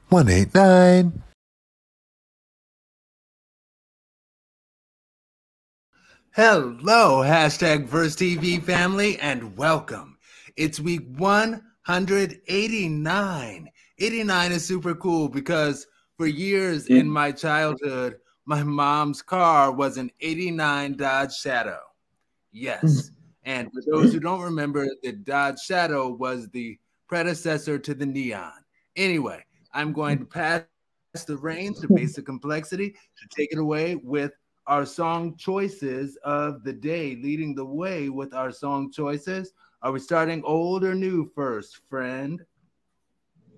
189. Hello, hashtag Verse TV family, and welcome. It's week 189. 89 is super cool because for years in my childhood, my mom's car was an 89 Dodge Shadow. Yes. And for those who don't remember, the Dodge Shadow was the predecessor to the Neon. Anyway, I'm going to pass the reins to Basic Complexity to take it away with our song choices of the day. Leading the way with our song choices. Are we starting old or new first, friend?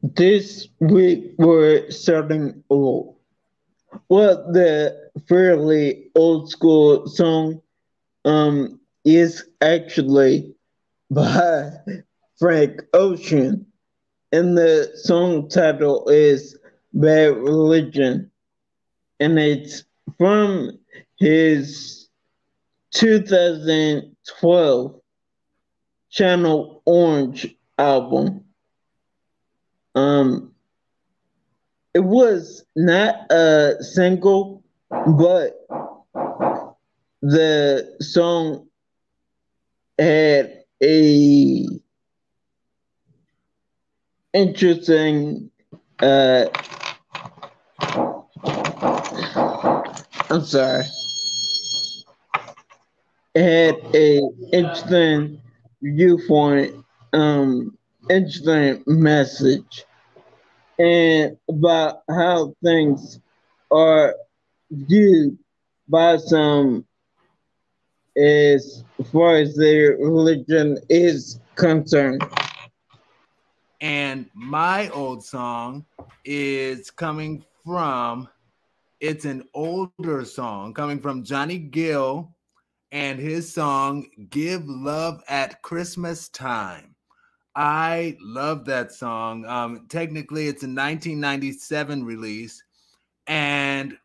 This week we're starting old. Well, the fairly old school song is actually by Frank Ocean, and the song title is Bad Religion, and it's from his 2012 Channel Orange album. It was not a single, but the song had a interesting I'm sorry. It had a interesting viewpoint, interesting message, and about how things are viewed by some as far as their religion is concerned. And my old song is coming from, it's an older song coming from Johnny Gill and his song Give Love at Christmas Time. I love that song. Technically, it's a 1997 release. And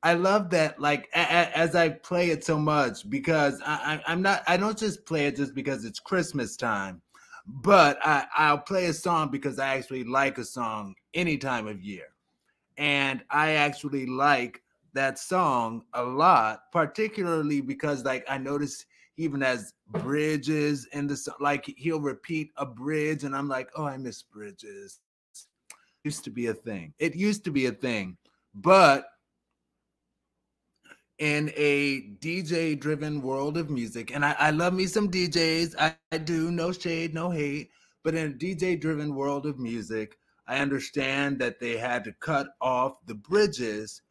I love that, like, as I play it so much, because I don't just play it just because it's Christmas time, but I'll play a song because I actually like a song any time of year. And I actually like that song a lot, particularly because, like, I notice even as bridges in the song, like he'll repeat a bridge, and I'm like, oh, I miss bridges. Used to be a thing. It used to be a thing, but in a DJ driven world of music, and I love me some DJs. I do, no shade, no hate, but in a DJ driven world of music, I understand that they had to cut off the bridges.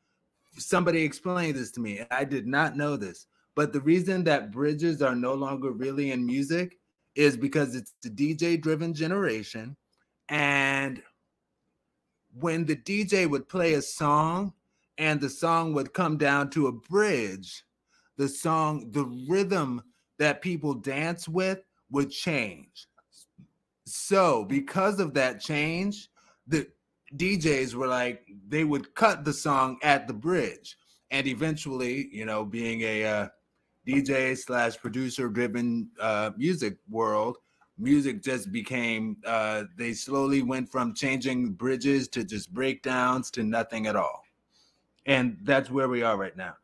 Somebody explained this to me, and I did not know this. But the reason that bridges are no longer really in music is because it's the DJ driven generation. And when the DJ would play a song and the song would come down to a bridge, the rhythm that people dance with would change. So, because of that change, the DJs were like, they would cut the song at the bridge. And eventually, being a DJ slash producer driven music world, music just became, they slowly went from changing bridges to just breakdowns to nothing at all. And that's where we are right now.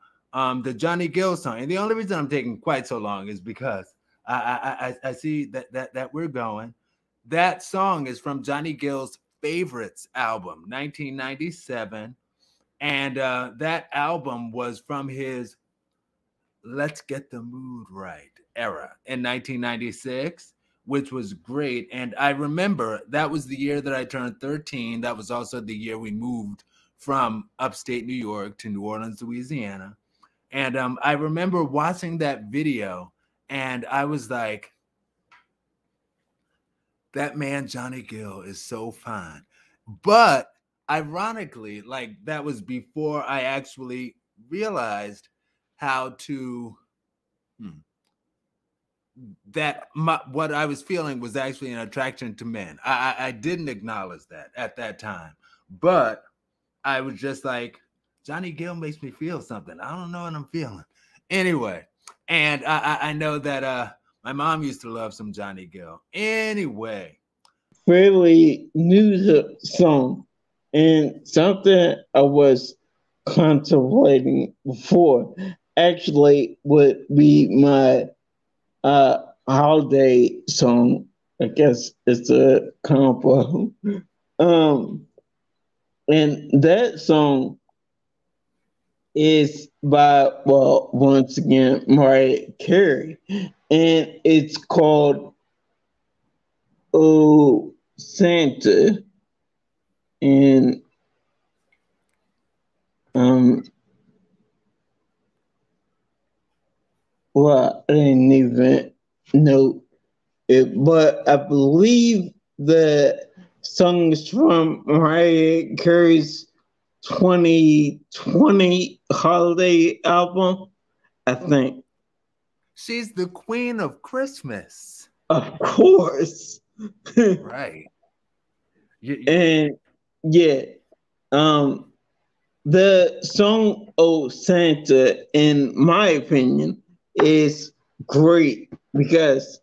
The Johnny Gill song, and the only reason I'm taking quite so long is because I see that we're going. That song is from Johnny Gill's Favorites album, 1997, and that album was from his Let's Get the Mood Right era in 1996, which was great. And I remember that was the year that I turned 13. That was also the year we moved from upstate New York to New Orleans, Louisiana. And I remember watching that video, and I was like, that man, Johnny Gill, is so fine. But ironically, like, that was before I actually realized how to what I was feeling was actually an attraction to men. I didn't acknowledge that at that time, but I was just like, Johnny Gill makes me feel something. I don't know what I'm feeling. Anyway, and I know that my mom used to love some Johnny Gill. Anyway. Fairly new song, And something I was contemplating before actually would be my holiday song. I guess it's a combo. Um, and that song is by, well, once again, Mariah Carey, and it's called "Oh Santa," and um, well, I didn't even know it, but I believe the song is from Mariah Carey's 2020 holiday album, I think. She's the queen of Christmas. Of course. Right. And yeah, um, the song "Oh Santa," in my opinion, is great because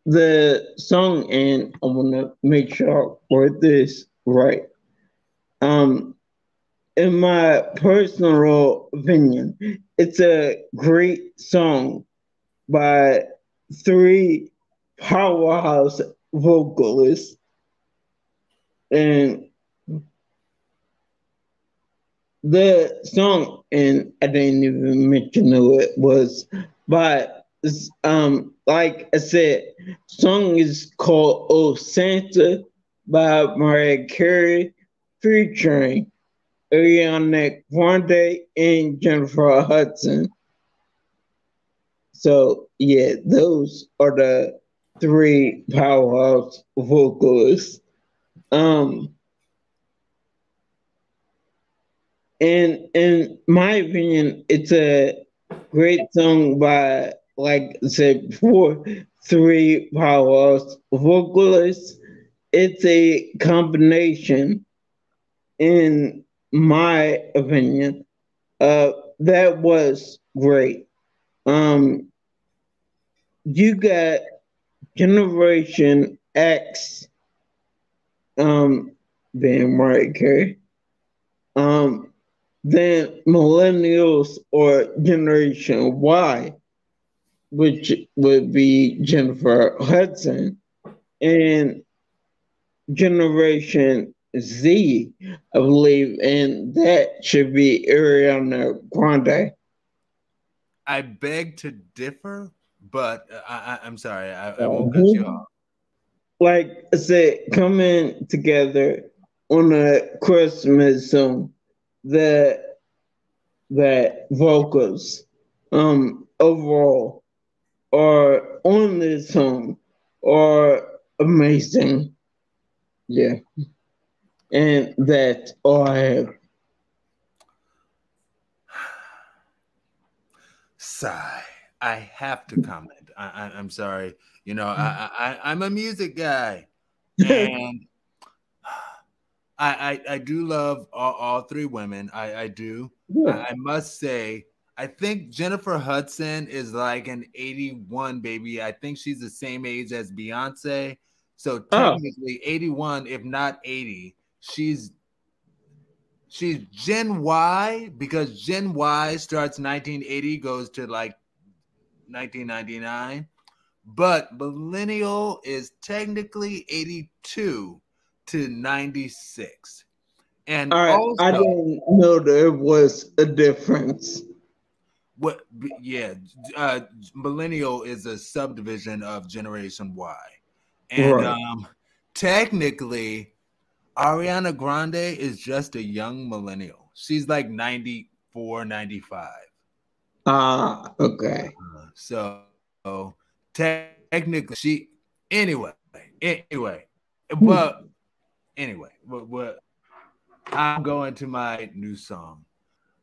the song, and I want to make sure I word this right. Um, in my personal opinion, it's a great song by three powerhouse vocalists, and the song, and I didn't even mention who it was, but like I said, song is called "Oh Santa" by Mariah Carey, featuring Ariana Grande and Jennifer Hudson. So yeah, those are the three powerhouse vocalists. Um, and in my opinion, it's a great song by, like I said before, three powerhouse vocalists. It's a combination, in my opinion, that was great. Um, you got Generation X, um, being Mariah Carey, um, then Millennials or Generation Y, which would be Jennifer Hudson, and Generation Z, I believe, and that should be Ariana Grande. I beg to differ, but I'm sorry, I won't cut you Mhm. off. Like I said, coming together on a Christmas song, that vocals overall are on this song are amazing. Yeah. And that's all I have. Sigh. I have to comment. I'm sorry. You know, I'm a music guy, and I do love all three women. I do. Yeah. I must say, I think Jennifer Hudson is like an 81 baby. I think she's the same age as Beyonce. So Oh, technically 81, if not 80. She's Gen Y because Gen Y starts 1980, goes to like 1999. But millennial is technically 82 to 96. And all right. I also, didn't know there was a difference. what? Yeah, uh, millennial is a subdivision of Generation Y, and Right. technically, Ariana Grande is just a young millennial. She's like 94, 95. Ah, okay. So technically, anyway, but Hmm. anyway, I'm going to my new song.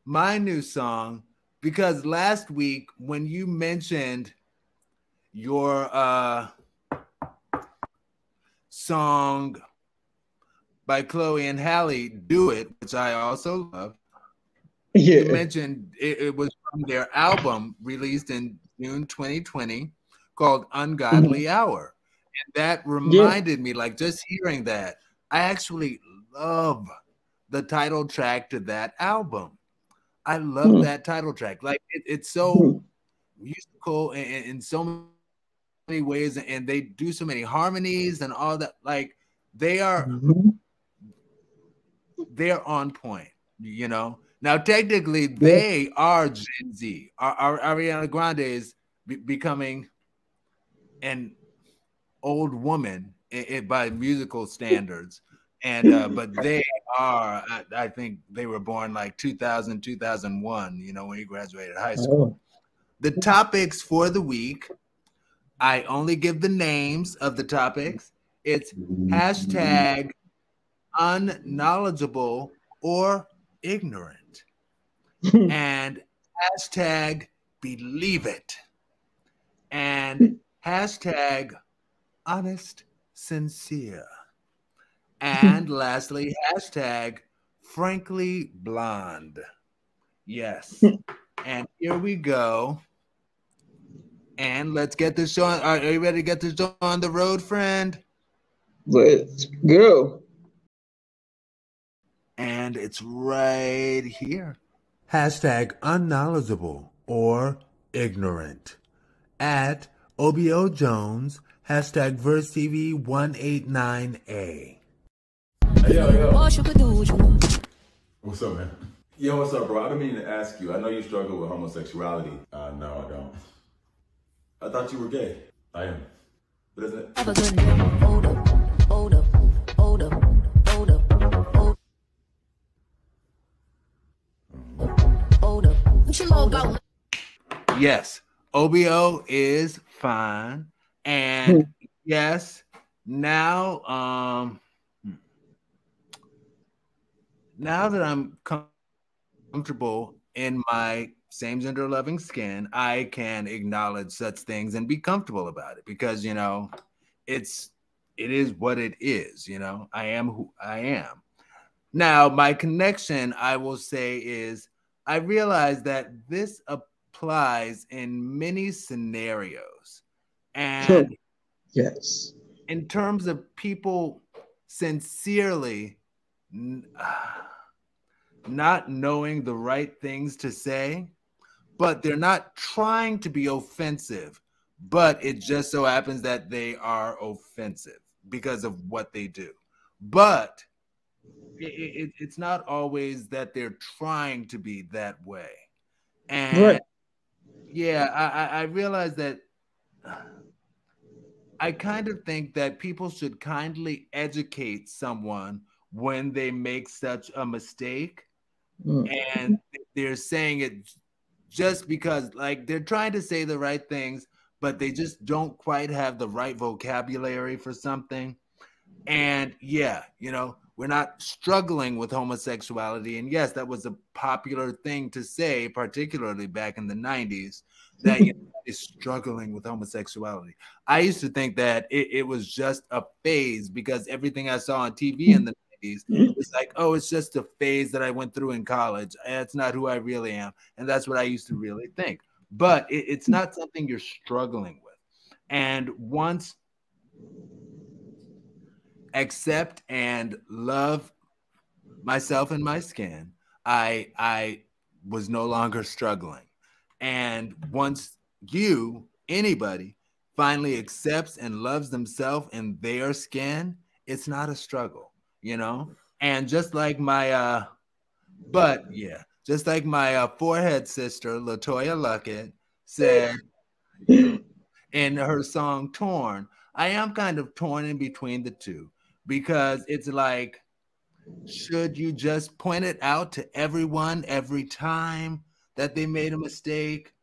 My new song, because last week when you mentioned your song by Chloe and Halle, Do It, which I also love, you Yeah. mentioned it was from their album released in June 2020 called Mhm. Ungodly Hour. And that Yeah. reminded me, like just hearing that, I actually love the title track to that album. I love that title track. Like it's so musical in so many ways, and they do so many harmonies and all that. Like they are they're on point, you know. Now, technically, they are Gen Z. Ariana Grande is becoming an old woman by musical standards, and but they are. I think they were born like 2000, 2001. You know, when he graduated high school. The topics for the week. I only give the names of the topics. It's hashtag unknowledgeable or ignorant, and hashtag believe it, and hashtag honest sincere, and lastly hashtag frankly blonde. Yes, and here we go, and let's get this show on. Are you ready to get this show on the road, friend? Let's go. And it's right here. Hashtag unknowledgeable or ignorant. At OBO Jones, hashtag VerseTV189A. Hey, yo. What's up, man? Yo, what's up, bro? I've been meaning to ask you. I know you struggle with homosexuality. No, I don't. I thought you were gay. I am. But isn't it? Have a good day. Hold up, hold up, hold up, hold up, hold up. What you know about? Yes, OBO is fine. And yes, now now that I'm comfortable in my same gender loving skin, I can acknowledge such things and be comfortable about it because, you know, it is what it is. You know, I am who I am. Now, my connection, I will say, is I realize that this applies in many scenarios. And yes, in terms of people sincerely not knowing the right things to say, but they're not trying to be offensive, but it just so happens that they are offensive because of what they do. But it's not always that they're trying to be that way. And yeah, I realize that I kind of think that people should kindly educate someone when they make such a mistake. And they're saying it just because, like, they're trying to say the right things, but they just don't quite have the right vocabulary for something. And yeah, you know, we're not struggling with homosexuality. And yes, that was a popular thing to say, particularly back in the 90s, that you know, is struggling with homosexuality. I used to think that it was just a phase because everything I saw on TV in the 90s was like, oh, it's just a phase that I went through in college. That's not who I really am. And that's what I used to really think. But it's not something you're struggling with. And once accept and love myself and my skin, I was no longer struggling. And once anybody finally accepts and loves themselves and their skin, it's not a struggle, you know? And just like my just like my forehead sister, LaToya Luckett, said in her song Torn, I am kind of torn in between the two. Because it's like, should you just point it out to everyone every time that they made a mistake?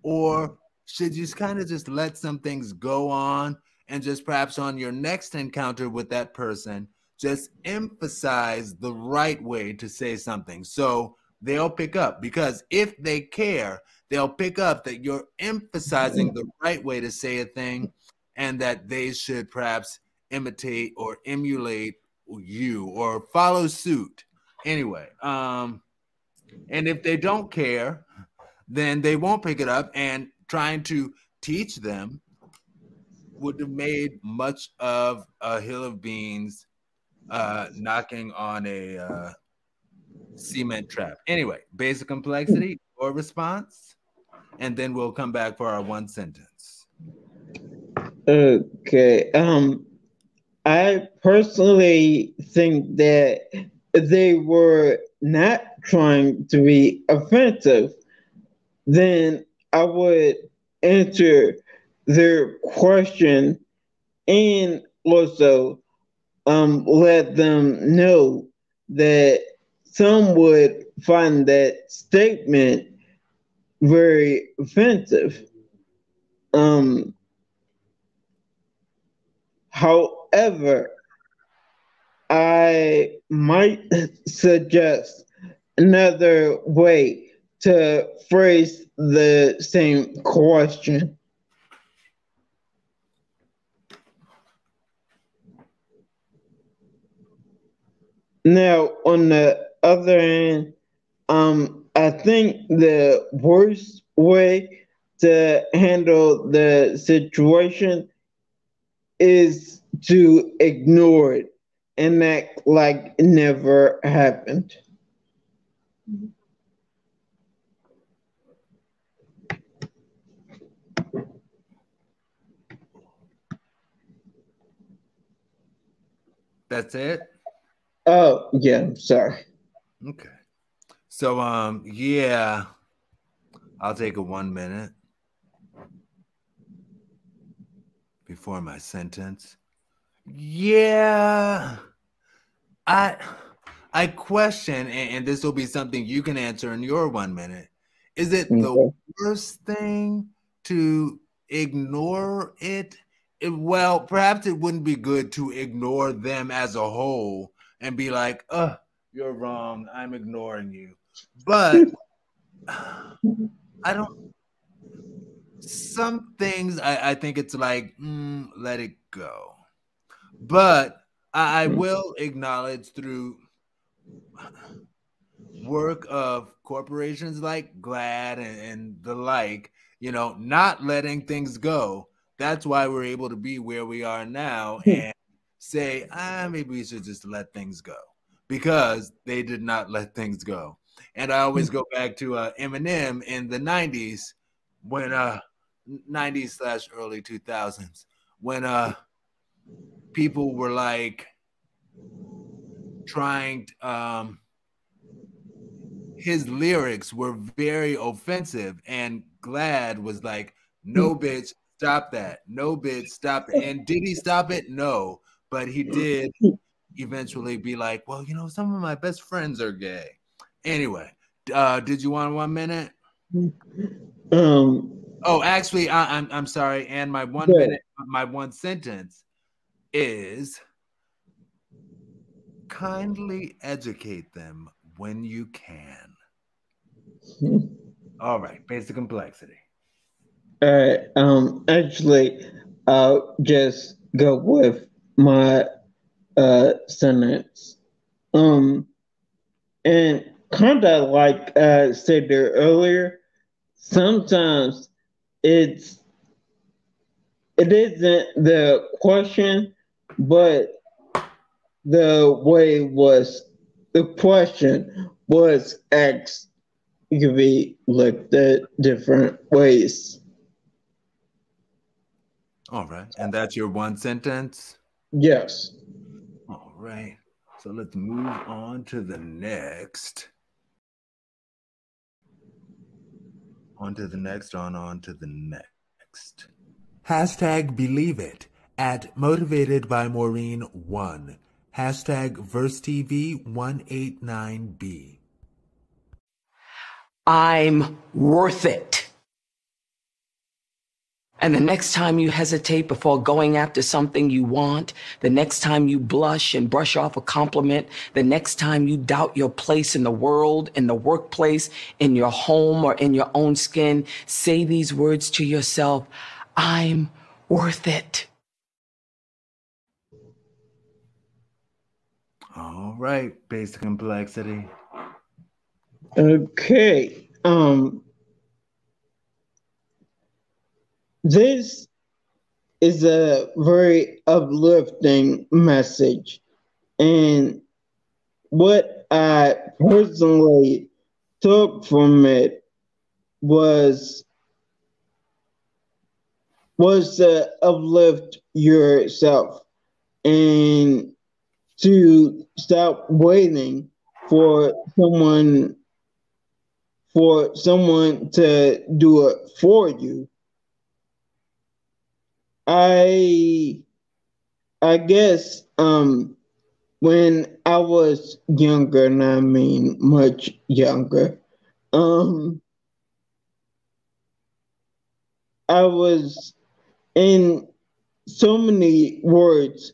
Or should you just kind of just let some things go on and just perhaps on your next encounter with that person, just emphasize the right way to say something so they'll pick up? Because if they care, they'll pick up that you're emphasizing the right way to say a thing and that they should perhaps imitate or emulate you or follow suit anyway. And if they don't care, then they won't pick it up, and trying to teach them would have made much of a hill of beans knocking on a cement trap. Anyway, basic complexity or response, and then we'll come back for our one sentence. Okay. I personally think that they were not trying to be offensive. Then I would answer their question and also let them know that some would find that statement very offensive. Um, However, I might suggest another way to phrase the same question. Now, on the other hand, I think the worst way to handle the situation is to ignore it and act like it never happened. That's it? Oh, yeah, I'm sorry. Okay. So yeah, I'll take a 1 minute before my sentence. Yeah. I question, and this will be something you can answer in your 1 minute. Is it the Okay. worst thing to ignore it? Well, perhaps it wouldn't be good to ignore them as a whole and be like, you're wrong. I'm ignoring you. But I don't, some things I think it's like, let it go. But I will acknowledge through work of corporations like GLAD and the like, not letting things go. That's why we're able to be where we are now and say, maybe we should just let things go, because they did not let things go. And I always go back to Eminem in the 90s, when 90s / early 2000s, when people were like trying to, his lyrics were very offensive, and GLAD was like, no, bitch, stop that. No, bitch, stop it. And did he stop it? No, but he did eventually be like, well, some of my best friends are gay. Anyway, did you want 1 minute? Oh, actually, I'm sorry. And my 1 minute, my one sentence is, kindly educate them when you can. All right, basic complexity. All right. Actually, I'll just go with my sentence. And kind of like I said there earlier, sometimes it isn't the question, but the way the question was asked. It could be looked at different ways. All right, and that's your one sentence? Yes. All right, so let's move on to the next. On to the next. Hashtag believe it at Motivated by Maureen 1. Hashtag VerseTV 189B. I'm worth it. And the next time you hesitate before going after something you want, the next time you blush and brush off a compliment, the next time you doubt your place in the world, in the workplace, in your home, or in your own skin, say these words to yourself: I'm worth it. All right, basic complexity. Okay. This is a very uplifting message. And what what I personally took from it was to uplift yourself and to stop waiting for someone to do it for you. I guess when I was younger, and I mean much younger, I was in so many words,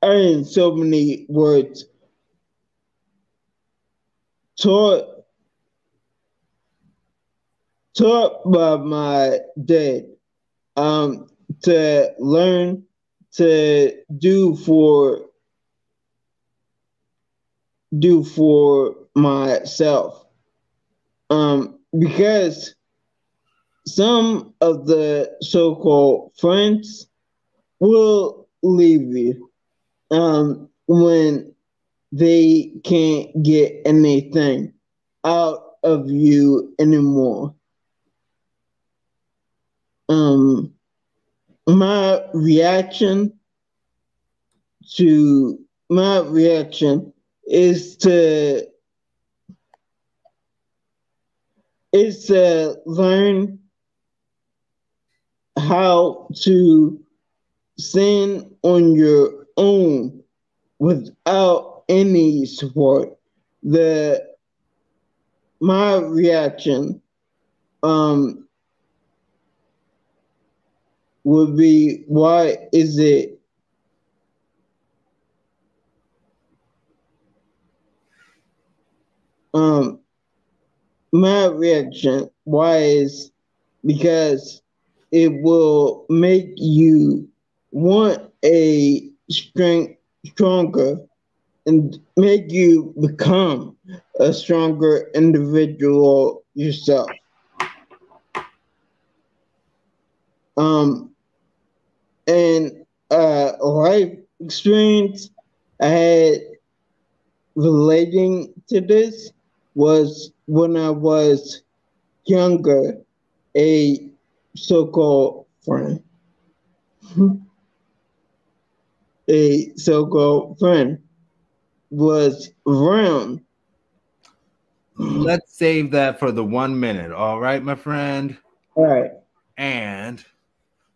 in so many words, taught by my dad, to learn to do for myself, because some of the so-called friends will leave you when they can't get anything out of you anymore. My reaction is to learn how to stand on your own without any support. My reaction would be, why is it my reaction why is because it will make you want a stronger and make you become a stronger individual yourself. And life experience I had relating to this was when I was younger, a so-called friend, a so-called friend was around. Let's save that for the 1 minute. All right, my friend. All right. And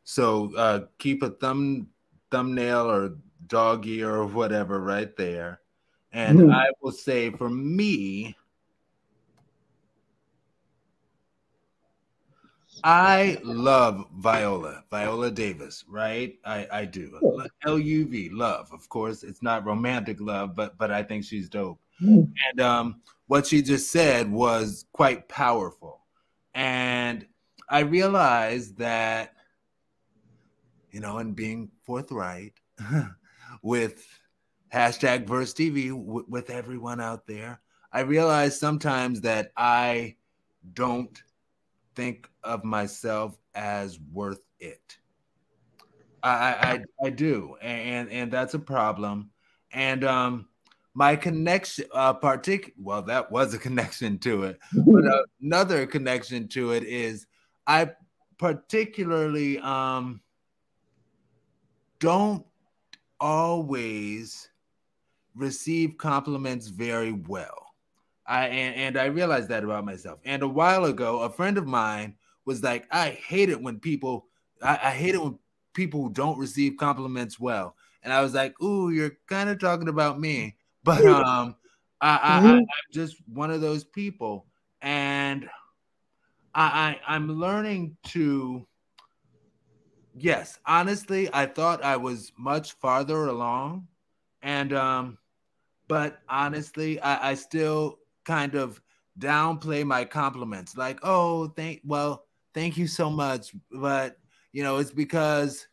so keep a thumbnail or doggy or whatever right there. And I will say for me, I love Viola Davis, right? I do. LUV, love. Of course, it's not romantic love, but I think she's dope. And what she just said was quite powerful. And I realized that, you know, and being forthright with hashtag Verse TV with everyone out there, I realize sometimes that I don't think of myself as worth it. I do, and that's a problem. And my connection, well, that was a connection to it, but another connection to it is I particularly don't always receive compliments very well. And I realized that about myself. And a while ago, a friend of mine was like, I hate it when people who don't receive compliments well. And I was like, ooh, you're kind of talking about me. But I'm just one of those people. And I'm learning to, yes, honestly, I thought I was much farther along. And but honestly, I still kind of downplay my compliments, like, oh, thank you so much, but you know, it's because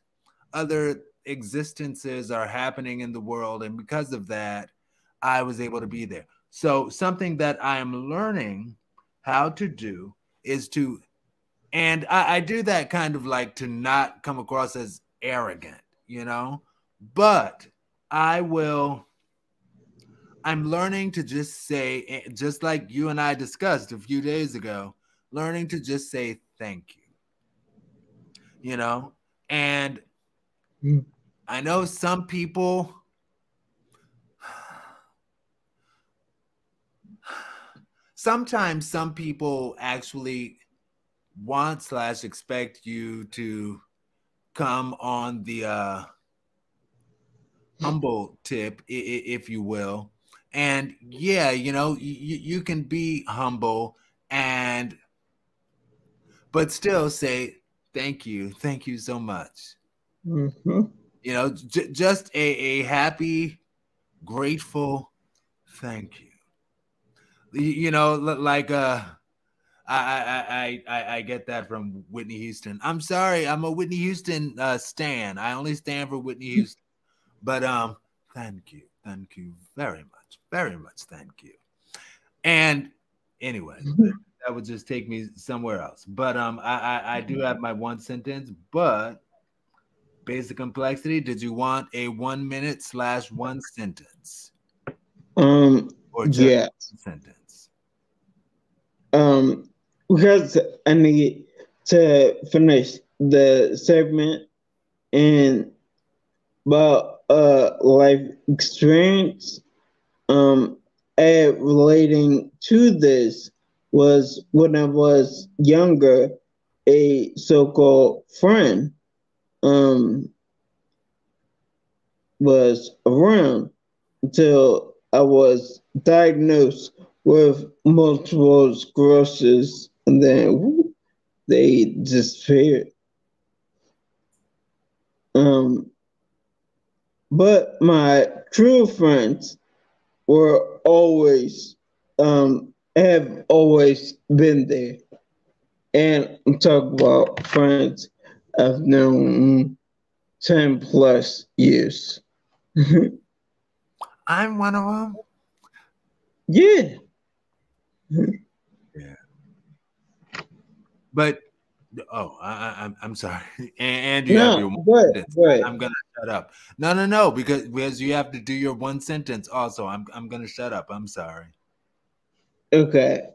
other existences are happening in the world, and because of that I was able to be there. So something that I am learning how to do is to, and I do that kind of like to not come across as arrogant, you know, but I will I'm learning to just say, just like you and I discussed a few days ago, learning to just say thank you, And I know some people, sometimes some people actually want/expect you to come on the humble tip, if you will. And yeah, you can be humble but still say thank you so much. Just a happy, grateful thank you. Like I get that from Whitney Houston. I'm sorry, I'm a Whitney Houston stan. I only stand for Whitney Houston. But thank you very much, thank you. And anyway, that would just take me somewhere else. But I do have my one sentence. But basic complexity. Did you want a 1 minute /1 sentence? Or just Yeah. sentence? Because I need to finish the segment and about life experience relating to this was when I was younger, a so-called friend was around until I was diagnosed with multiple sclerosis, and then they disappeared. But my true friends were always have always been there, and I'm talking about friends I've known 10+ years. I'm one of them. Yeah. Yeah. But I'm sorry. And you have your one sentence. I'm gonna shut up. No, because you have to do your one sentence also. I'm gonna shut up. I'm sorry. Okay.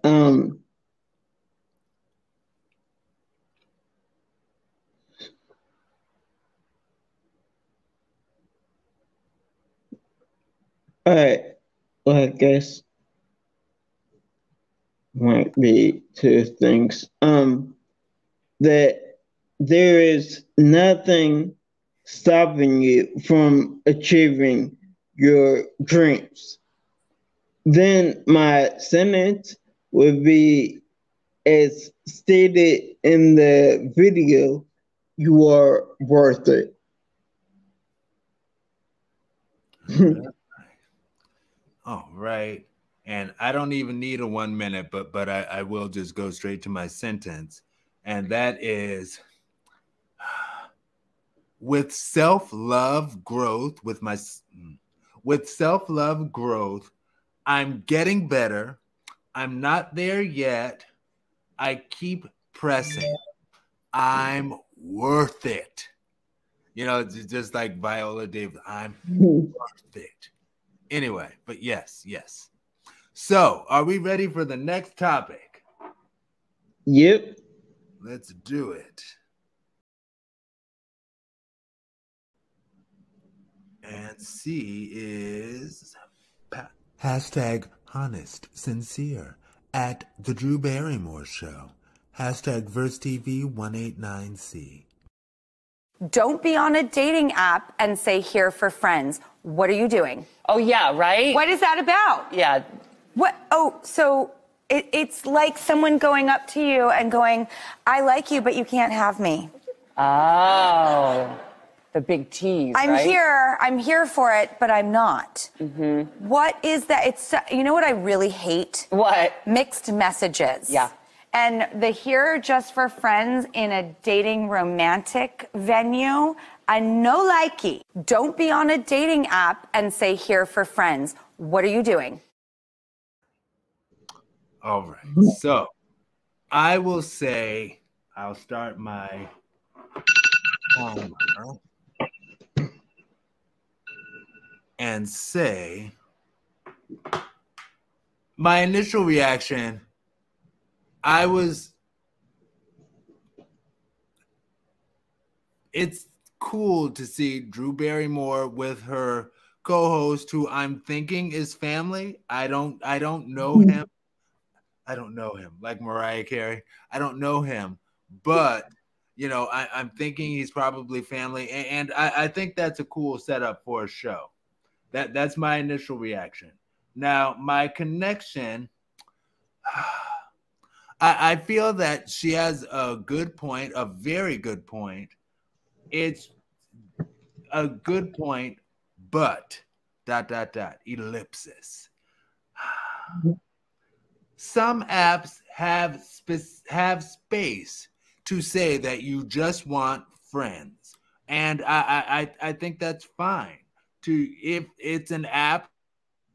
All right. Well, I guess might be two things. That there is nothing stopping you from achieving your dreams. Then my sentence would be, as stated in the video, you are worth it. All right. And I don't even need a 1 minute, but I will just go straight to my sentence. And that is, with self-love growth, I'm getting better. I'm not there yet. I keep pressing. I'm worth it. Just like Viola Davis, I'm worth it. Anyway, but yes. So, are we ready for the next topic? Yep. Let's do it. And C is hashtag honest, sincere at the Drew Barrymore Show. Hashtag VerseTV189C. Don't be on a dating app and say here for friends. What are you doing? Oh, yeah, right? What is that about? Yeah. What? Oh, so it's like someone going up to you and going, I like you, but you can't have me. Oh, the big tease, I'm here for it, but I'm not. Mm-hmm. What is that? You know what I really hate? What? Mixed messages. Yeah. And the here just for friends in a dating romantic venue, I no likey. Don't be on a dating app and say here for friends. What are you doing? All right. So I will say, I'll start my timer and say, my initial reaction, it's cool to see Drew Barrymore with her co-host, who I'm thinking is family. I don't know him. I don't know him like Mariah Carey. I don't know him, but I'm thinking he's probably family, and I think that's a cool setup for a show. That's my initial reaction. Now, my connection, I feel that she has a good point, a very good point. It's a good point, but ... ellipsis. Some apps have space to say that you just want friends, and I think that's fine. If it's an app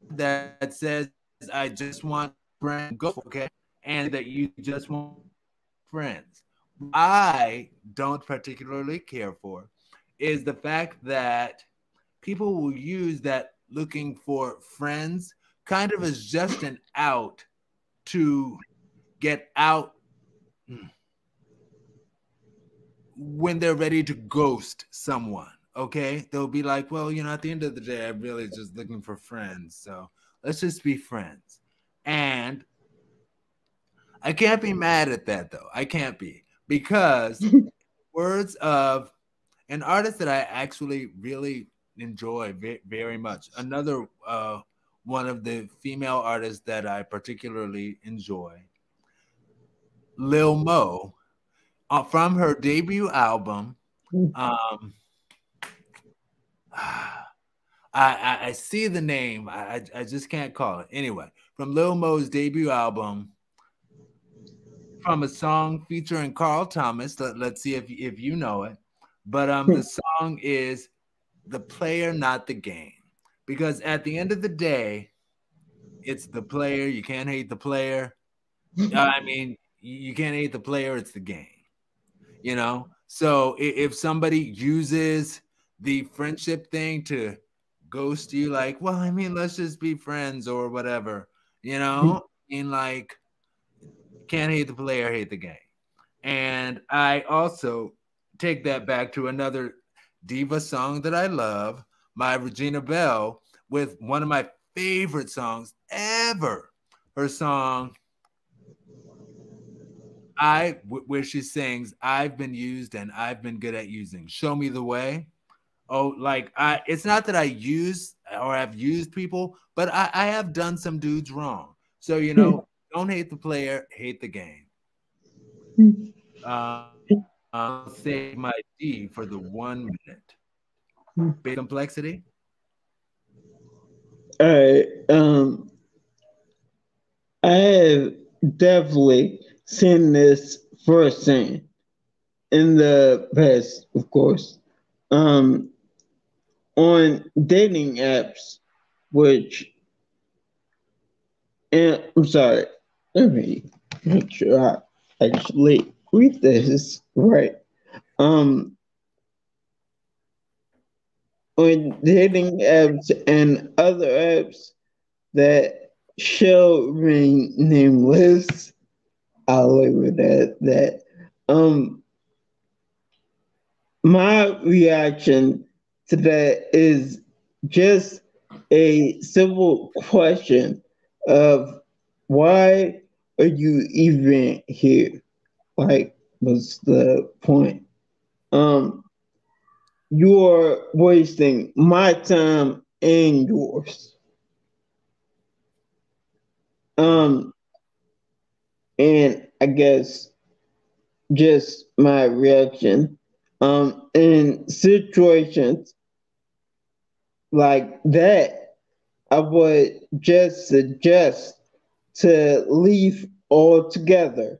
that says I just want friends, go for it, okay, and that you just want friends. I don't particularly care for is the fact that people will use that looking for friends kind of as just an out to get out when they're ready to ghost someone. Okay, they'll be like, well, at the end of the day, I'm really just looking for friends, so let's just be friends. And I can't be mad at that, though. I can't be, because words of an artist that I actually really enjoy very much. Another one of the female artists that I particularly enjoy, Lil Mo, from her debut album. I see the name. I just can't call it. Anyway, from Lil Mo's debut album, from a song featuring Carl Thomas. Let's see if you know it. But the song is "The Player, Not the Game," because at the end of the day, it's the player. You can't hate the player. I mean, you can't hate the player. It's the game. So if somebody uses the friendship thing to ghost you, like, well, I mean, let's just be friends or whatever, like, can't hate the player, hate the game. And I also take that back to another diva song that I love, my Regina Belle, with one of my favorite songs ever. Her song, where she sings, "I've been used and I've been good at using. Show me the way." Oh, like, it's not that I use or have used people, but I have done some dudes wrong. So, don't hate the player, hate the game. I'll save my D for the 1 minute. Big complexity. All right. I have definitely seen this firsthand in the past, of course. On dating apps, and I'm sorry, let me make sure I actually read this right. On dating apps and other apps that shall remain nameless, I'll leave it at that. My reaction to that is just a simple question of, why are you even here? Like, what's the point? You're wasting my time and yours. And I guess just my reaction, in situations like that, I would just suggest to leave altogether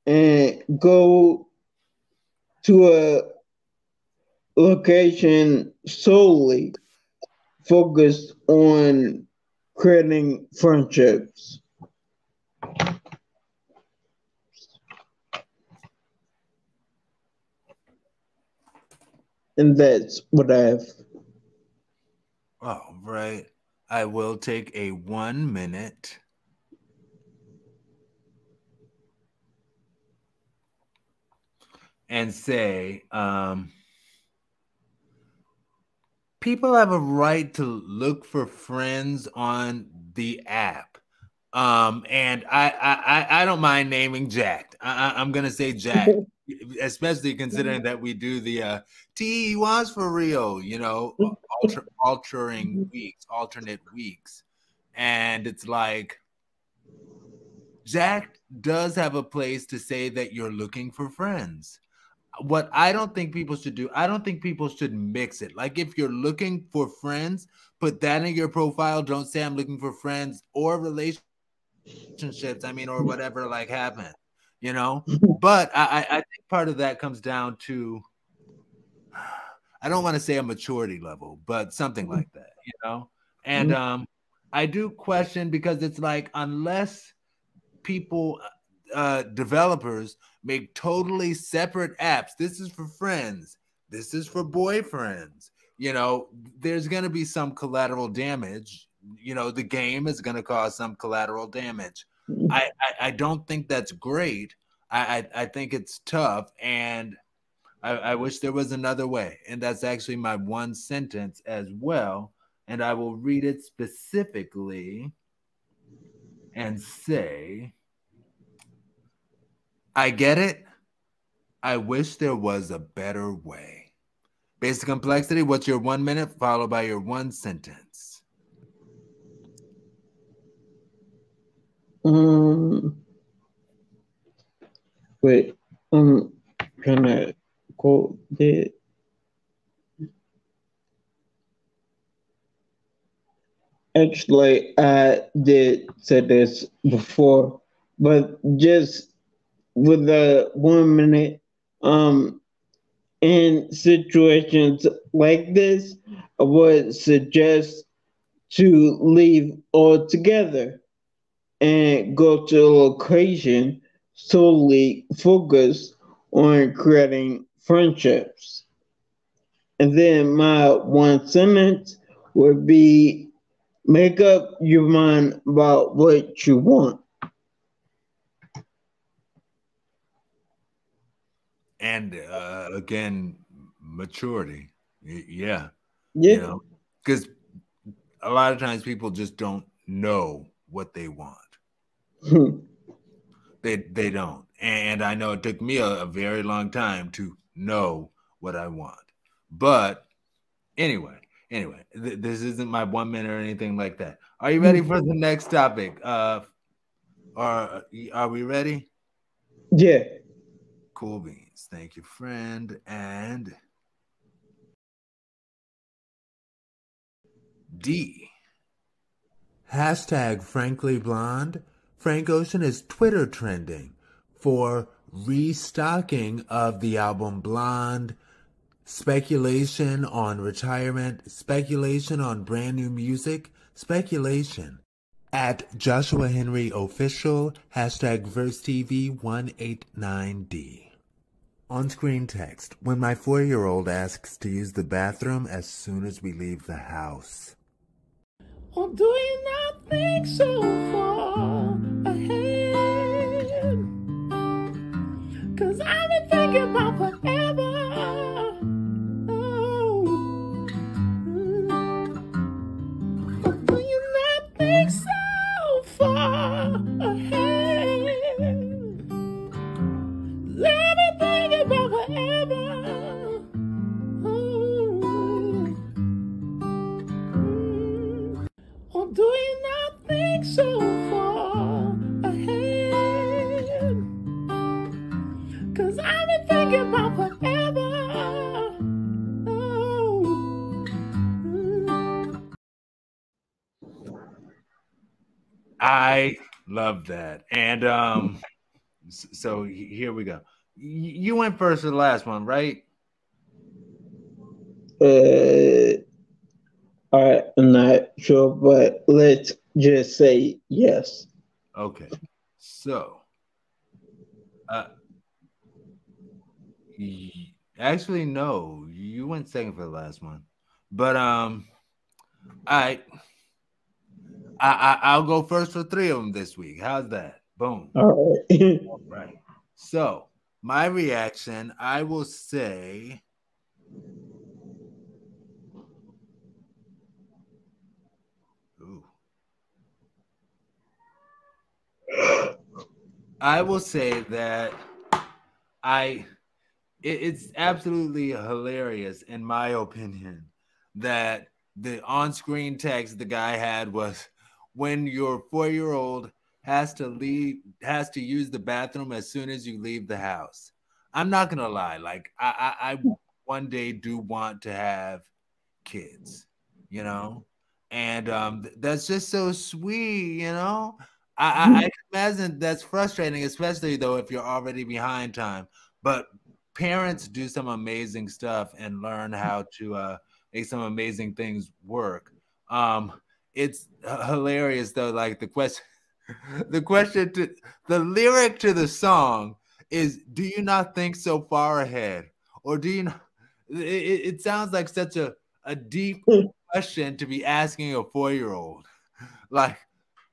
and go to a location solely focused on creating friendships. And that's what I have. All right. I will take a 1 minute and say, people have a right to look for friends on the app. And I don't mind naming Jack. I'm gonna say Jack, especially considering that we do the T was for real, you know, alternate weeks. And it's like Jack does have a place to say that you're looking for friends. What I don't think people should do, I don't think people should mix it. Like if you're looking for friends, put that in your profile. Don't say I'm looking for friends or relationships. I mean, or whatever like happened, you know. But I think part of that comes down to, I don't want to say a maturity level, but something like that, you know. And I do question, because it's like, unless people, developers make totally separate apps, this is for friends, this is for boyfriends, you know, there's going to be some collateral damage. You know, the game is going to cause some collateral damage. I don't think that's great. I think it's tough, and I wish there was another way. And that's actually my one sentence as well. And I will read it specifically and say, I get it. I wish there was a better way. Basic complexity, what's your 1 minute followed by your one sentence? Wait, can I quote it? Actually, I did say this before, but just with the 1 minute, in situations like this, I would suggest to leave altogether and go to a location solely focused on creating friendships. And then my one sentence would be, make up your mind about what you want. And again, maturity. Yeah. Yeah. You know, because a lot of times people just don't know what they want. They don't. And I know it took me a very long time to know what I want. But anyway, this isn't my 1 minute or anything like that. Are you ready for the next topic? Are we ready? Yeah. Cool beans. Thank you, friend. And D. Hashtag Frankly Blonde. Frank Ocean is Twitter trending for restocking of the album Blonde, speculation on retirement, speculation on brand new music, speculation. At Joshua Henry Official, hashtag VerseTV189D. On-screen text, when my 4-year-old asks to use the bathroom as soon as we leave the house. Or do you not think so far ahead? 'Cause I've been thinking about forever. Oh. Or do you not think so far ahead? Let me think about forever. Or do you not think so far ahead? 'Cause I've been thinking about forever. I love that. And so here we go. You went first for the last one, right? I'm not sure, but let's just say yes. Okay. So, actually, no, you went second for the last one, but I'll go first for 3 of them this week. How's that? Boom. All right. All right. So My reaction, I will say, I will say that it's absolutely hilarious, in my opinion, that the on-screen text the guy had was, when your 4-year-old has to use the bathroom as soon as you leave the house. I'm not gonna lie, like I one day do want to have kids, you know, and that's just so sweet, you know. I can imagine that's frustrating, especially though if you're already behind time. But parents do some amazing stuff and learn how to make some amazing things work. It's hilarious though. Like the question, the question to the lyric to the song is, "Do you not think so far ahead?" Or do you not? It sounds like such a deep question to be asking a 4-year-old. Like,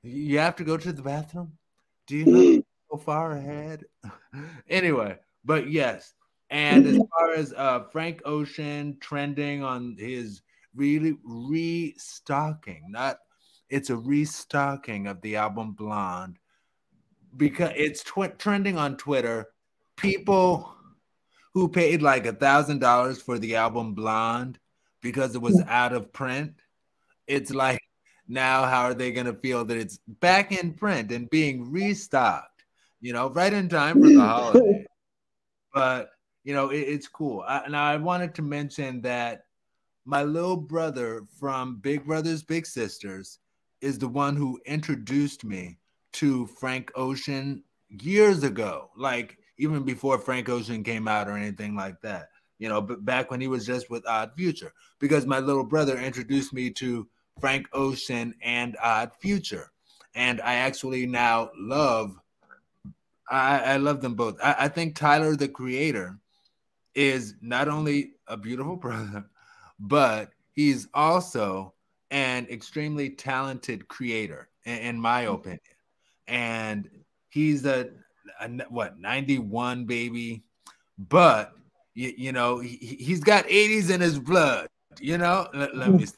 you have to go to the bathroom? Do you not go far ahead? Anyway, but yes. And as far as Frank Ocean trending on his really restocking, not it's a restocking of the album Blonde, because it's trending on Twitter. People who paid like $1,000 for the album Blonde because it was out of print. It's like, now how are they going to feel that it's back in print and being restocked, you know, right in time for the holiday? But, you know, it's cool. Now, I wanted to mention that my little brother from Big Brothers Big Sisters is the one who introduced me to Frank Ocean years ago, like even before Frank Ocean came out or anything like that, you know, but back when he was just with Odd Future, because my little brother introduced me to Frank Ocean and Odd Future. And I actually now I love them both. I think Tyler, the Creator, is not only a beautiful brother, but he's also an extremely talented creator, in my opinion. And he's a what, 91 baby, but you know, he's got 80s in his blood, you know. Let me see.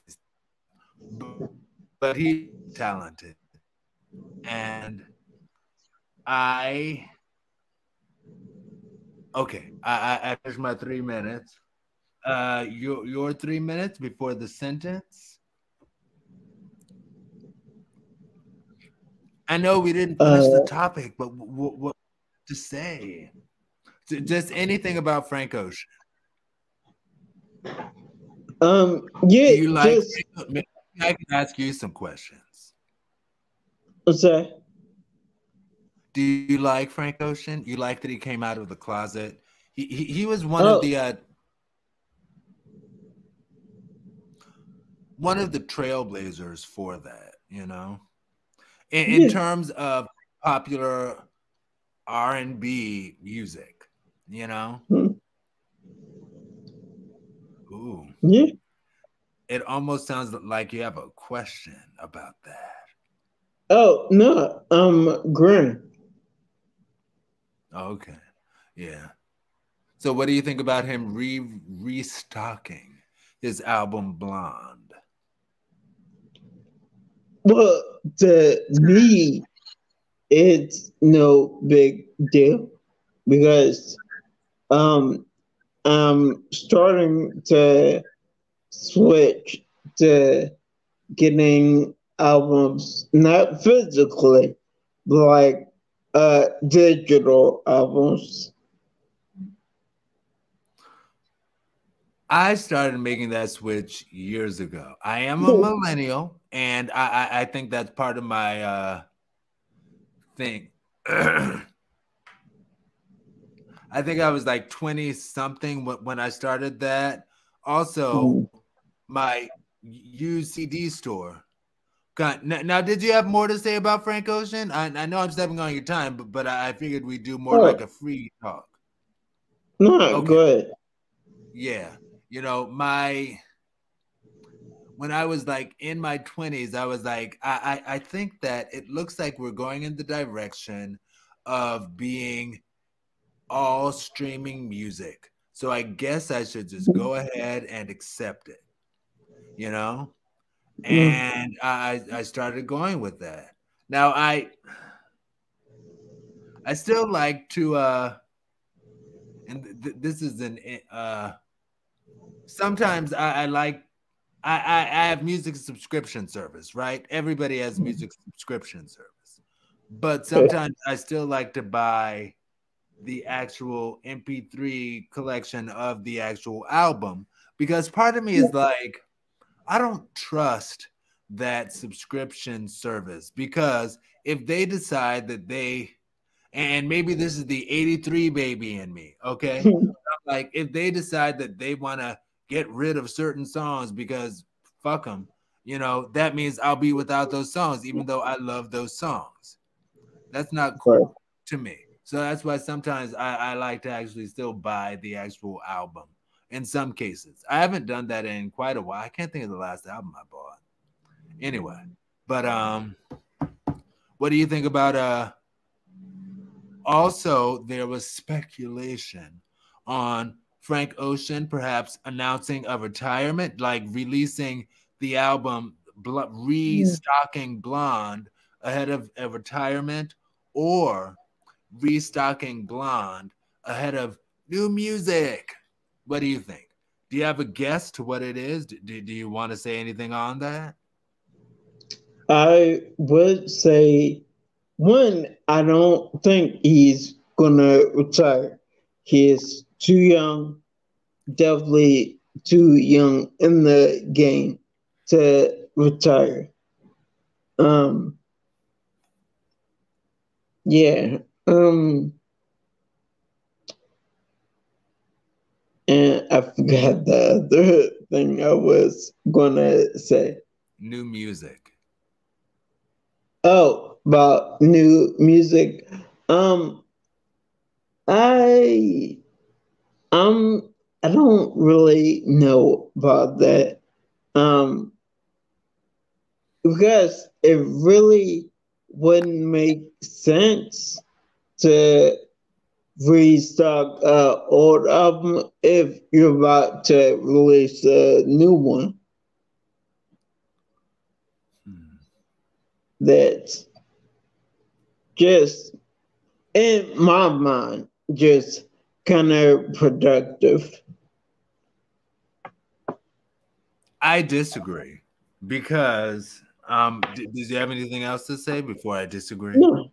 But he's talented, and I finished my 3 minutes. Your 3 minutes before the sentence. I know we didn't finish the topic, but what to say? Just anything about Frank Ocean. Yeah. Do you like? Maybe I can ask you some questions. What's that? Do you like Frank Ocean? You like that he came out of the closet? He was one of the trailblazers for that, you know. In terms of popular R&B music, you know. Ooh. Yeah. It almost sounds like you have a question about that. Oh no, Grim. Okay, yeah. So, what do you think about him restocking his album Blonde? Well, to me, it's no big deal because I'm starting to switch to getting albums not physically, but like digital albums. I started making that switch years ago. I am a millennial, and I think that's part of my thing. I think I was like 20 something when I started that. Also, my used CD store. Now, did you have more to say about Frank Ocean? I know I'm stepping on your time, but I figured we'd do more like a free talk. No, okay. Good. Yeah. You know, when I was like in my 20s, I was like, I think that it looks like we're going in the direction of being all streaming music. So I guess I should just go ahead and accept it, you know? And I started going with that. Now I still like to and this is an sometimes I like I have music subscription service, right? Everybody has music subscription service. But sometimes I still like to buy the actual MP3 collection of the actual album because part of me is like, I don't trust that subscription service because if they decide that they, and maybe this is the 83 baby in me, okay? Like if they decide that they want to get rid of certain songs because fuck them, you know, that means I'll be without those songs, even though I love those songs. That's not cool to me. So that's why sometimes I like to actually still buy the actual album in some cases. I haven't done that in quite a while. I can't think of the last album I bought. Anyway, but what do you think about also there was speculation on Frank Ocean perhaps announcing a retirement, like releasing the album Restocking Blonde ahead of a retirement, or restocking Blonde ahead of new music. What do you think? Do you have a guess to what it is? Do you want to say anything on that? I would say, one, I don't think he's gonna retire. He is too young, definitely too young in the game to retire. Yeah. And I forgot the other thing I was gonna say. New music. Oh, about new music. I don't really know about that. Because it really wouldn't make sense to restock an old album if you're about to release a new one. That's just, in my mind, just kind of productive. I disagree because did you have anything else to say before I disagree? No.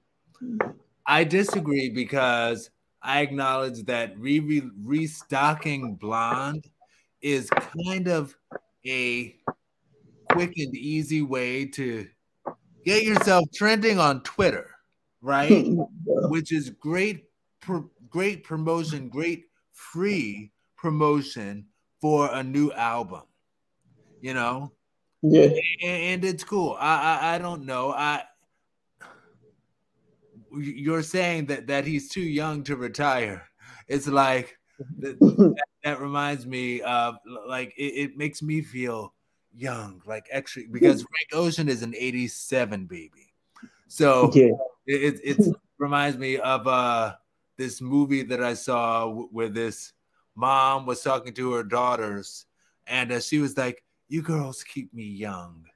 I disagree because I acknowledge that restocking Blonde is kind of a quick and easy way to get yourself trending on Twitter, right? Which is great promotion, great free promotion for a new album, you know? Yeah. And it's cool. I don't know. You're saying that he's too young to retire. It's like that reminds me of, like, it makes me feel young, like extra, because Frank Ocean is an 87 baby. So yeah. it reminds me of this movie that I saw where this mom was talking to her daughters, and she was like, "You girls keep me young.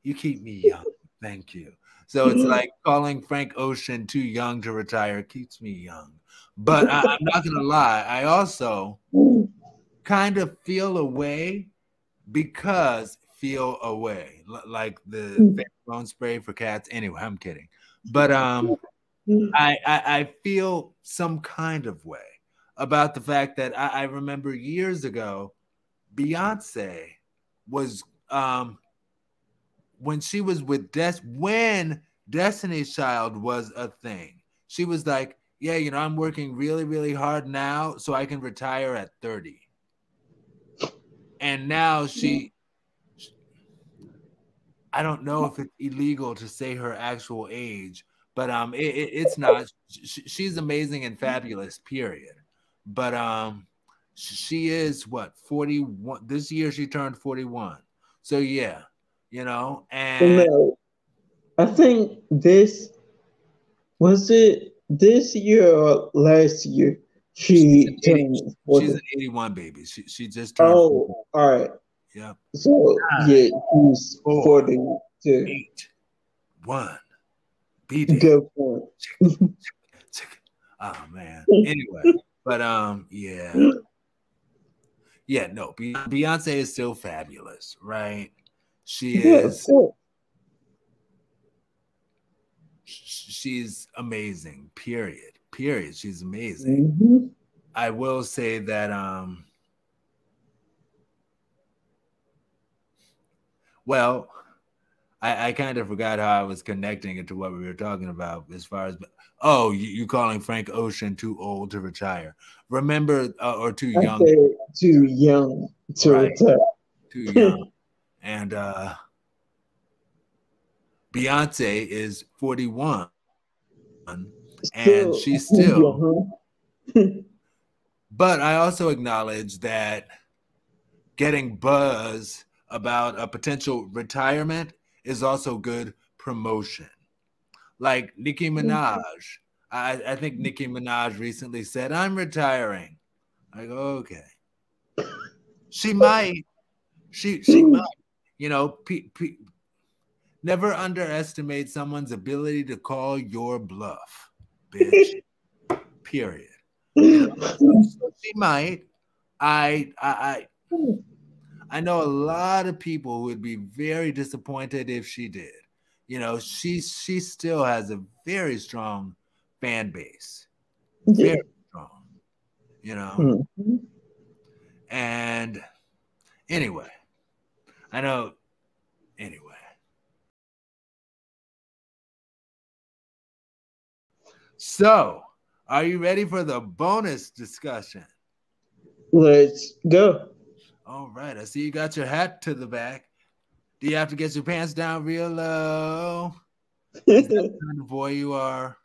You keep me young. Thank you." So it's like calling Frank Ocean too young to retire keeps me young. But I'm not going to lie. I also kind of feel away because feel away, like the phone spray for cats. Anyway, I'm kidding. But I feel some kind of way about the fact that I remember years ago, Beyonce was when she was with when Destiny's Child was a thing, she was like, yeah, you know, I'm working really, really hard now so I can retire at 30. And now I don't know if it's illegal to say her actual age, but it's not. She's amazing and fabulous, period. But she is what, 41? This year she turned 41. So yeah, you know, and I think this year or last year, She She's turned 40. an 81 baby. She just turned 40. Oh, all right. Yeah. So, yeah, she's 42. 8, 1. Be there. Good point. Oh man. Anyway, but yeah. Yeah, no. Beyonce is still fabulous, right? She is. She's amazing. Period. She's amazing. Mm-hmm. I will say that well, I kind of forgot how I was connecting it to what we were talking about as far as you calling Frank Ocean too old to retire. Remember or too young. I said too young to retire. Too young. And Beyonce is 41 and she's still but I also acknowledge that getting buzz about a potential retirement is also good promotion. Like Nicki Minaj. I think Nicki Minaj recently said, I'm retiring. I go, okay. She might. She might. You know, never underestimate someone's ability to call your bluff, bitch. Period. You know? So she might. I know a lot of people who would be very disappointed if she did. You know, she still has a very strong fan base. Very strong. You know. Mm-hmm. And anyway, I know. Anyway. So, are you ready for the bonus discussion? Let's go. All right. I see you got your hat to the back. Do you have to get your pants down real low? Is that the kind of boy you are?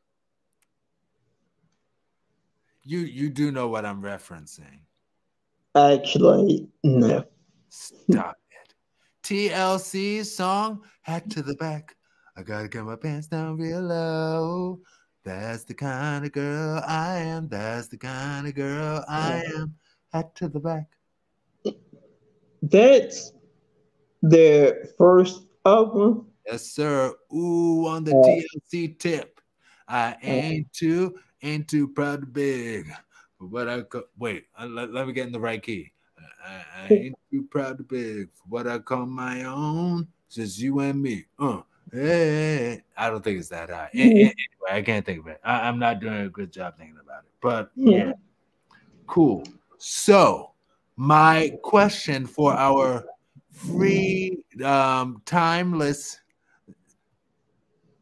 You do know what I'm referencing. Actually, no. Stop it. TLC's song, Hat to the Back. I gotta get my pants down real low. That's the kind of girl I am. That's the kind of girl I am. Hat to the back. That's their first album. Yes, sir. Ooh, on the TLC tip. I ain't too proud to beg. But wait, let me get in the right key. I ain't too proud to beg for what I call my own. Just you and me. Hey, I don't think it's that high. Anyway, I can't think of it. I'm not doing a good job thinking about it. But yeah, cool. So my question for our free timeless,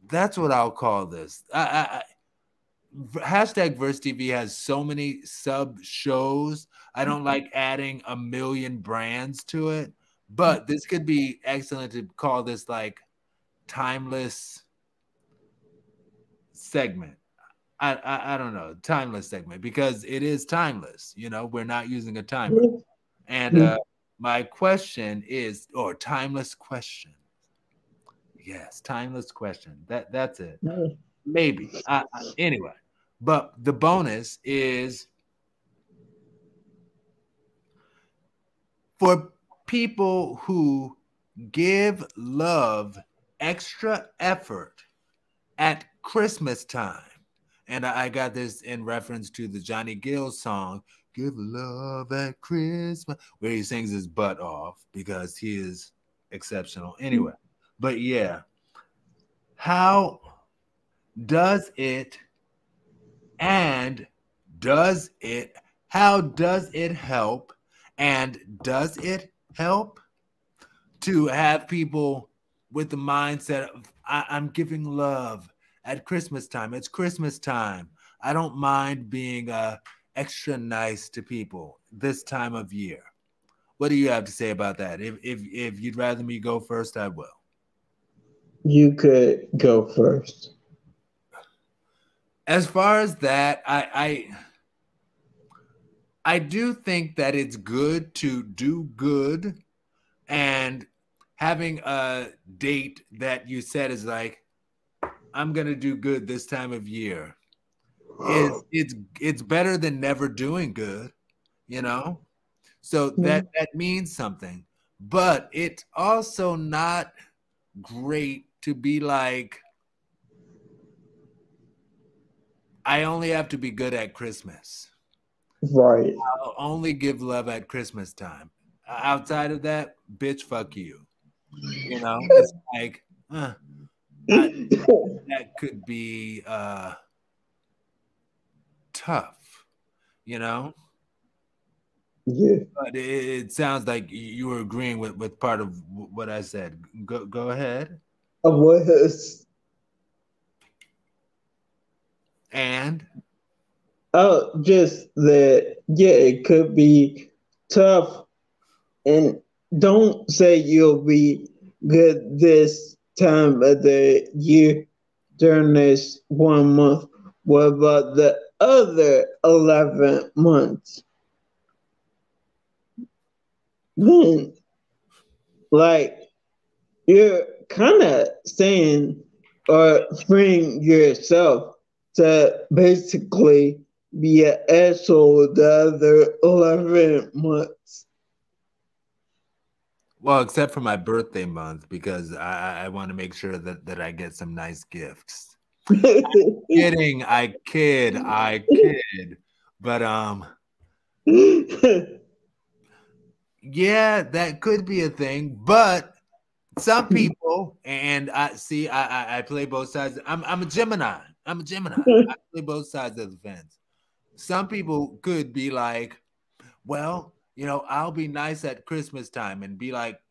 that's what I'll call this. Hashtag Verse TV has so many sub shows. I don't like adding a million brands to it, but this could be excellent to call this like timeless segment. I don't know, timeless segment, because it is timeless. You know, we're not using a timer. And my question is, or timeless question. Yes, timeless question. That's it. Maybe. Anyway, but the bonus is for people who give love extra effort at Christmas time. And I got this in reference to the Johnny Gill song, Give Love at Christmas, where he sings his butt off because he is exceptional. Anyway, but yeah, how does it help, and does it help to have people with the mindset of I'm giving love at Christmas time? It's Christmas time. I don't mind being extra nice to people this time of year. What do you have to say about that? If you'd rather me go first, I will. You could go first. As far as that, I do think that it's good to do good, and having a date that you said is like, I'm going to do good this time of year. it's better than never doing good, you know? So that means something. But it's also not great to be like, I only have to be good at Christmas. Right. I'll only give love at Christmas time. Outside of that, bitch, fuck you. You know, it's like, that could be tough, you know? Yeah. But it sounds like you were agreeing with part of what I said. Go ahead. I was. And Oh, just that, yeah, it could be tough. And don't say you'll be good this time of the year during this 1 month. What about the other 11 months? Then, like, you're kind of saying or freeing yourself to basically be an asshole the other 11 months. well, except for my birthday month, because I want to make sure that I get some nice gifts. Kidding, I kid. But yeah, that could be a thing. But some people, and I play both sides. I'm a Gemini. I play both sides of the fence. Some people could be like, well, you know, I'll be nice at Christmas time and be like,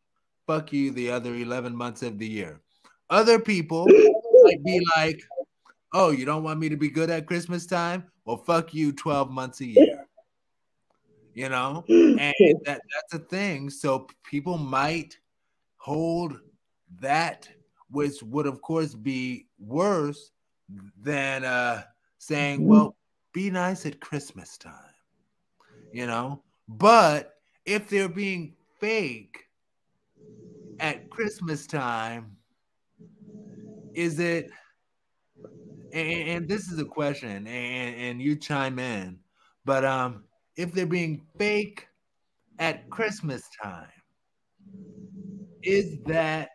fuck you the other 11 months of the year. Other people might be like, oh, you don't want me to be good at Christmas time? Well, fuck you 12 months a year. You know? And that's a thing. So people might hold that, which would, of course, be worse than saying, well, be nice at Christmas time. You know? But if they're being fake at Christmas time, is it, and this is a question, and you chime in, but if they're being fake at Christmas time, is that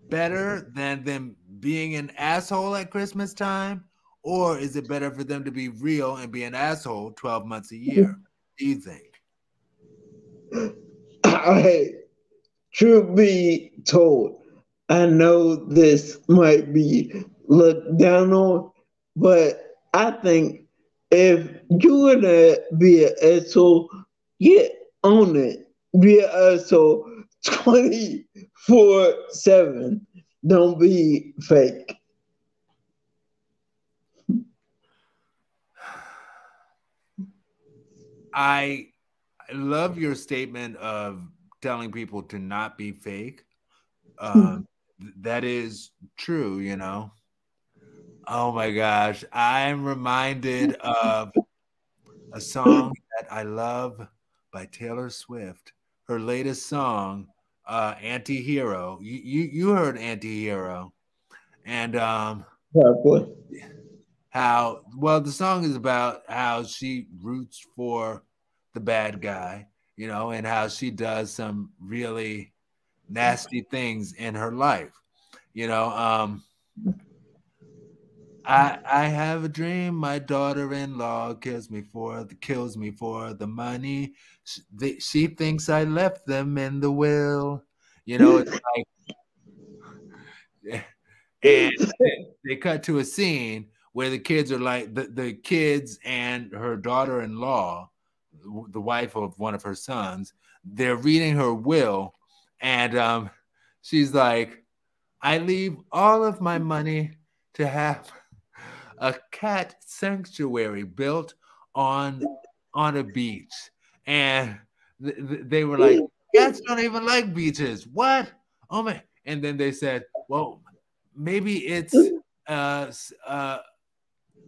better than them being an asshole at Christmas time? Or is it better for them to be real and be an asshole 12 months a year? Do you think? Truth be told, I know this might be looked down on, but I think if you're gonna be an asshole, get on it. Be an asshole 24/7. Don't be fake. I love your statement of telling people to not be fake. That is true, you know. Oh my gosh. I'm reminded of a song that I love by Taylor Swift. Her latest song, Anti-Hero. You heard Anti-Hero. And how, well, the song is about how she roots for the bad guy, you know, and how she does some really nasty things in her life. You know, I have a dream. My daughter-in-law kills me for the money. She thinks I left them in the will. You know, it's like, and they cut to a scene where the kids are like the kids and her daughter-in-law, the wife of one of her sons. They're reading her will, and she's like, I leave all of my money to have a cat sanctuary built on a beach. And they were like, cats don't even like beaches. What? Oh my. And then they said, well, maybe it's a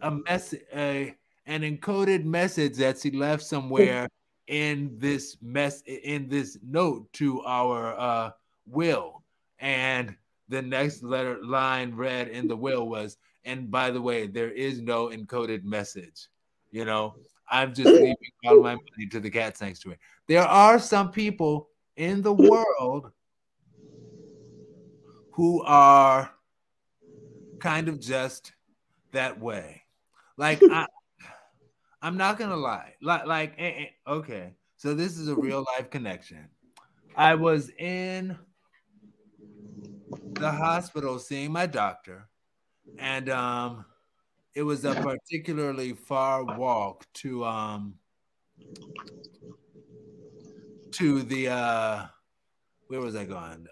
message, an encoded message that she left somewhere in this note to our will. And the next line read in the will was, and by the way, there is no encoded message. You know, I'm just leaving all my money to the cat sanctuary. There are some people in the world who are kind of just that way. Like, I'm not gonna lie. Okay, so this is a real life connection. I was in the hospital seeing my doctor, and it was a particularly far walk to the where was I going?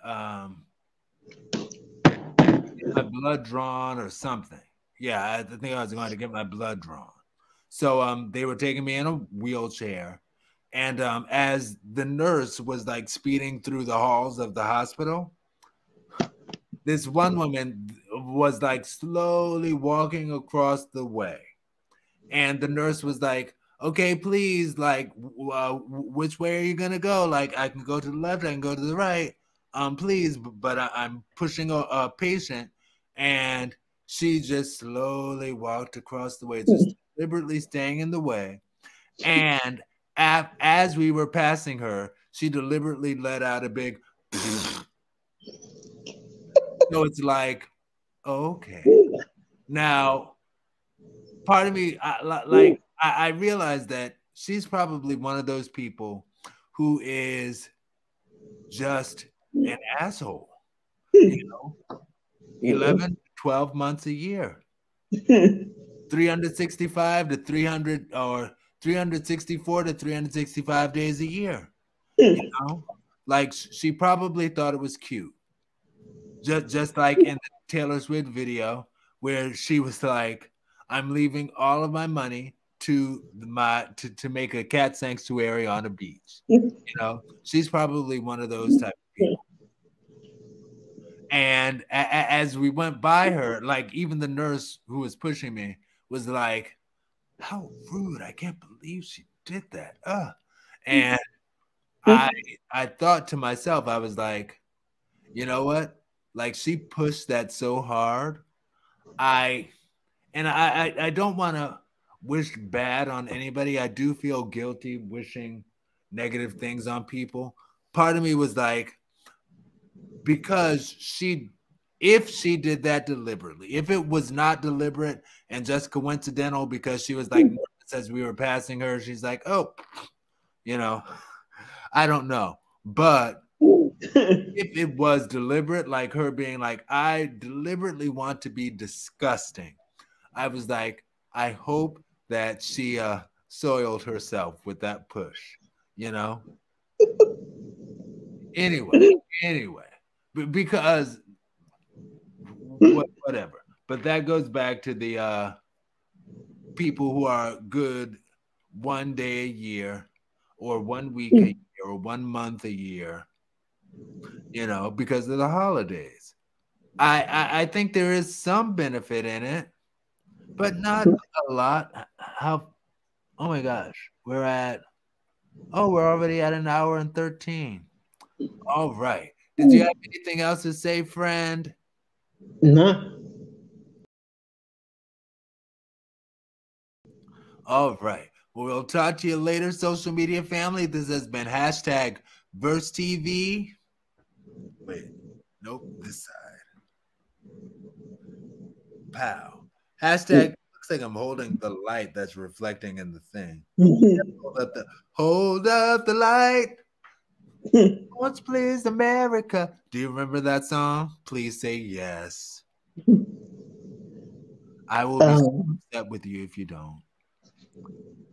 My blood drawn or something. Yeah, I think I was going to get my blood drawn. So they were taking me in a wheelchair, and as the nurse was like speeding through the halls of the hospital, this one woman was like slowly walking across the way, and the nurse was like, okay, please, like, which way are you gonna go? Like, I can go to the left, I can go to the right, please, but I'm pushing a patient. And she just slowly walked across the way, just deliberately staying in the way. And as we were passing her, she deliberately let out a big so it's like, okay. Now, part of me, I realized that she's probably one of those people who is just an asshole, you know, 11, 12 months a year, 365 to 300 or 364 to 365 days a year, you know, like she probably thought it was cute. Just like in the Taylor Swift video where she was like, I'm leaving all of my money to make a cat sanctuary on a beach. You know, she's probably one of those type of people. And as we went by her, like even the nurse who was pushing me was like, how rude. I can't believe she did that. And I thought to myself, I was you know what? Like she pushed that so hard. I don't want to wish bad on anybody. I do feel guilty wishing negative things on people. Part of me was like, because if she did that deliberately, if it was not deliberate and just coincidental because she was like nervous as we were passing her, she's like, oh, you know, I don't know. But if it was deliberate, like her being like, I deliberately want to be disgusting, I was like, I hope that she soiled herself with that push, you know? Anyway, because whatever. But that goes back to the people who are good one day a year or 1 week a year or 1 month a year, you know, because of the holidays. I think there is some benefit in it, but not a lot. Oh my gosh, we're already at 1 hour and 13. All right. Did you have anything else to say, friend? No. All right. Well, we'll talk to you later, social media family. This has been #VerseTV. Wait, nope, this side. Pow. Looks like I'm holding the light that's reflecting in the thing. Hold up the light. Once please America. Do you remember that song? Please say yes. I will be upset with you if you don't.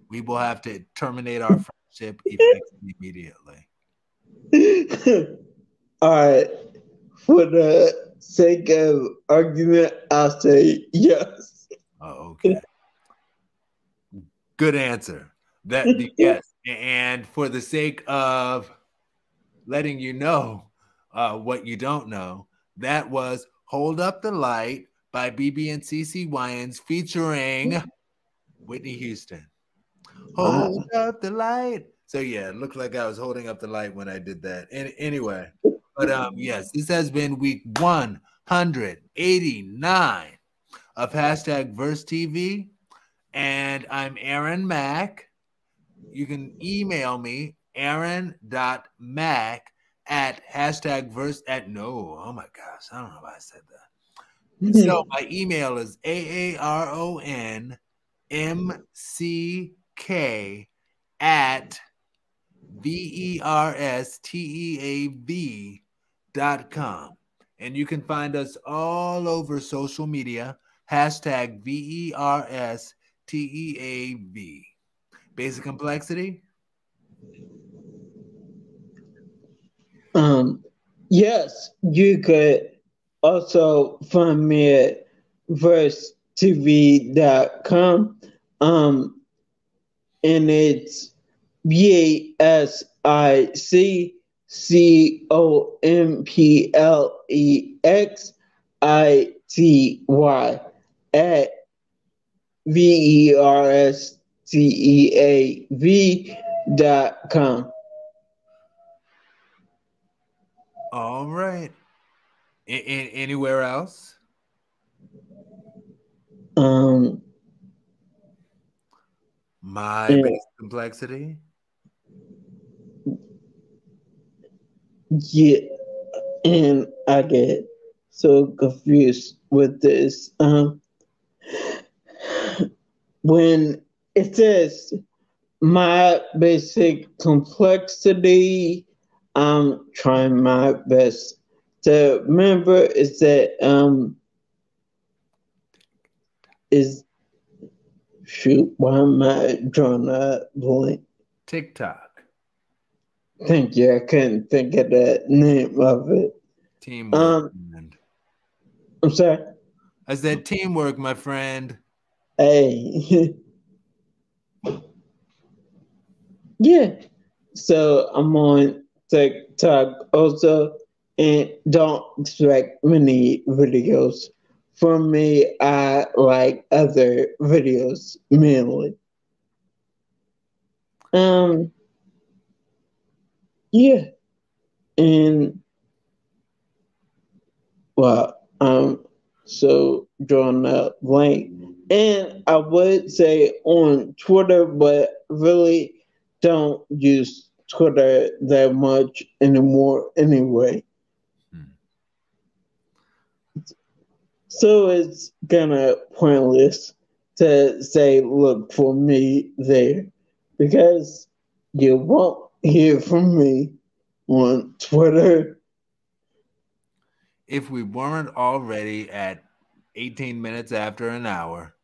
We will have to terminate our friendship immediately. All right. For the sake of argument, I'll say yes. Oh, okay. Good answer. Yes. And for the sake of letting you know what you don't know, that was Hold Up the Light by BB and CeCe Winans featuring Whitney Houston. Hold up the light. So yeah, it looked like I was holding up the light when I did that. Anyway, but yes, this has been week 1 189 of hashtag Verse TV. And I'm Aaron Mack. You can email me, aaron.mack at hashtag verse at no. Oh my gosh, I don't know why I said that. So my email is aaronmck at versteav.com. And you can find us all over social media, hashtag VERSTEAV. Basic Complexity? Yes, you could also find me at versetv.com. And it's VASICOMPLEXITY at VERSTEAV.com. All right. Anywhere else? My Basic Complexity? Yeah, and I get so confused with this. When it says My Basic Complexity, I'm trying my best to remember. Is that is shoot? Why am I drawing a blank? TikTok. Thank you. I couldn't think of the name of it. Teamwork. I'm sorry. I said teamwork, my friend. Hey. Yeah. So I'm on TikTok also, and don't expect many videos from me. I like other videos mainly. Yeah. And well, so drawn a blank. And I would say on Twitter, but really don't use Twitter that much anymore anyway. So it's kind of pointless to say look for me there, because you won't hear from me on Twitter. If we weren't already at 18 minutes after an hour,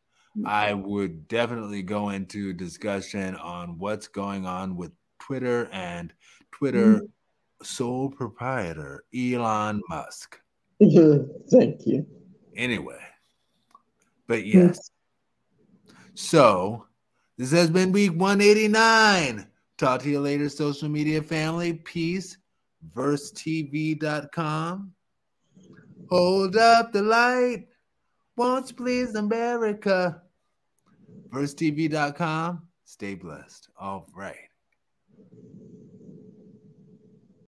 I would definitely go into discussion on what's going on with Twitter and Twitter sole proprietor Elon Musk. Thank you. Anyway, but yes. So this has been week 189. Talk to you later, social media family. Peace. VerseTV.com. Hold up the light. Won't you please, America? VerseTV.com. Stay blessed. All right.